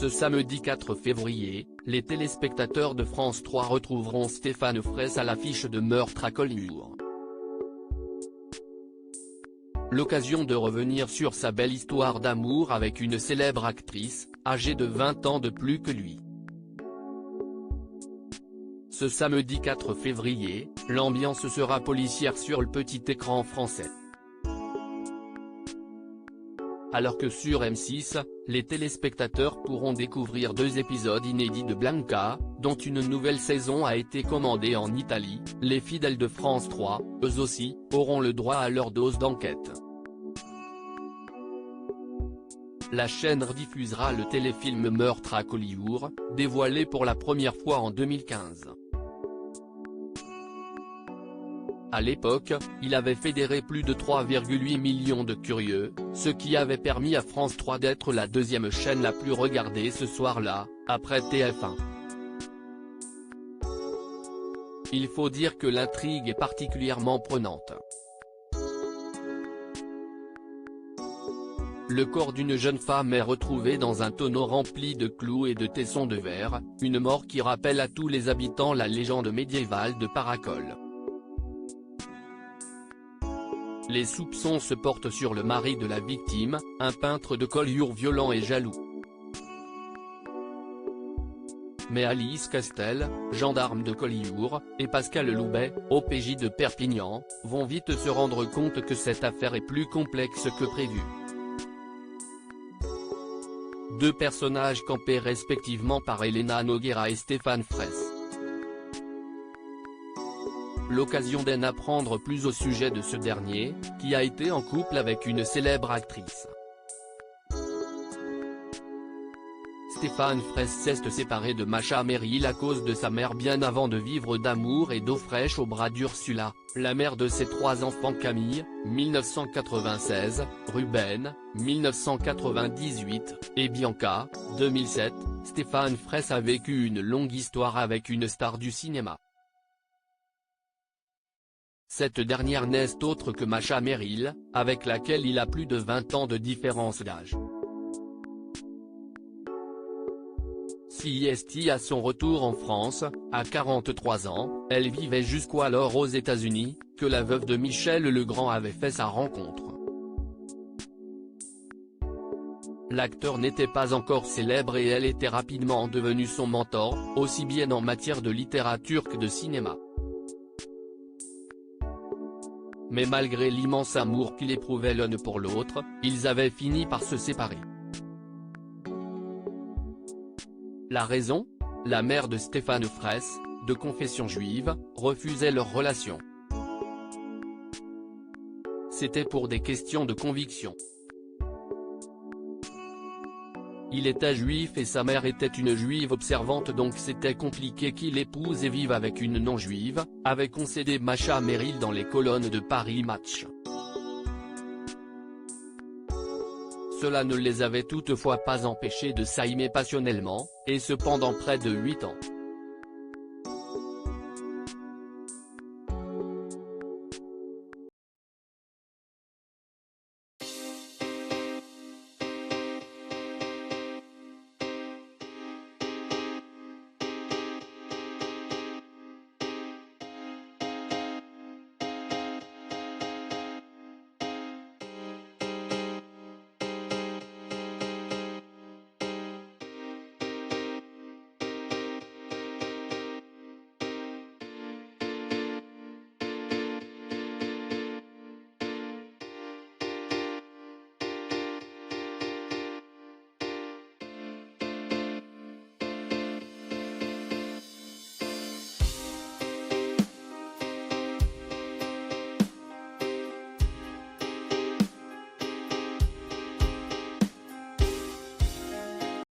Ce samedi 4 février, les téléspectateurs de France 3 retrouveront Stéphane Fraisse à l'affiche de Meurtre à Collioure. L'occasion de revenir sur sa belle histoire d'amour avec une célèbre actrice, âgée de 20 ans de plus que lui. Ce samedi 4 février, l'ambiance sera policière sur le petit écran français. Alors que sur M6, les téléspectateurs pourront découvrir 2 épisodes inédits de Blanca, dont une nouvelle saison a été commandée en Italie, les fidèles de France 3, eux aussi, auront le droit à leur dose d'enquête. La chaîne rediffusera le téléfilm Meurtre à Collioure, dévoilé pour la première fois en 2015. À l'époque, il avait fédéré plus de 3,8 millions de curieux, ce qui avait permis à France 3 d'être la 2e chaîne la plus regardée ce soir-là, après TF1. Il faut dire que l'intrigue est particulièrement prenante. Le corps d'une jeune femme est retrouvé dans un tonneau rempli de clous et de tessons de verre, une mort qui rappelle à tous les habitants la légende médiévale de Paracol. Les soupçons se portent sur le mari de la victime, un peintre de Collioure violent et jaloux. Mais Alice Castel, gendarme de Collioure, et Pascal Loubet, OPJ de Perpignan, vont vite se rendre compte que cette affaire est plus complexe que prévu. 2 personnages campés respectivement par Elena Noguera et Stéphane Fraisse. L'occasion d'en apprendre plus au sujet de ce dernier, qui a été en couple avec une célèbre actrice. Stéphane Fraisse s'est séparé de Macha Merrill à cause de sa mère bien avant de vivre d'amour et d'eau fraîche au bras d'Ursula, la mère de ses 3 enfants Camille, 1996, Ruben, 1998, et Bianca, 2007. Stéphane Fraisse a vécu une longue histoire avec une star du cinéma. Cette dernière n'est autre que Macha Merrill, avec laquelle il a plus de 20 ans de différence d'âge. CST à son retour en France, à 43 ans, elle vivait jusqu'alors aux États-Unis, que la veuve de Michel Legrand avait fait sa rencontre. L'acteur n'était pas encore célèbre et elle était rapidement devenue son mentor, aussi bien en matière de littérature que de cinéma. Mais malgré l'immense amour qu'ils éprouvaient l'un pour l'autre, ils avaient fini par se séparer. La raison ? La mère de Stéphane Fraisse, de confession juive, refusait leur relation. C'était pour des questions de conviction. Il était juif et sa mère était une juive observante, donc c'était compliqué qu'il épouse et vive avec une non-juive, avait concédé Macha Merrill dans les colonnes de Paris Match. Cela ne les avait toutefois pas empêchés de s'aimer passionnellement, et ce pendant près de 8 ans.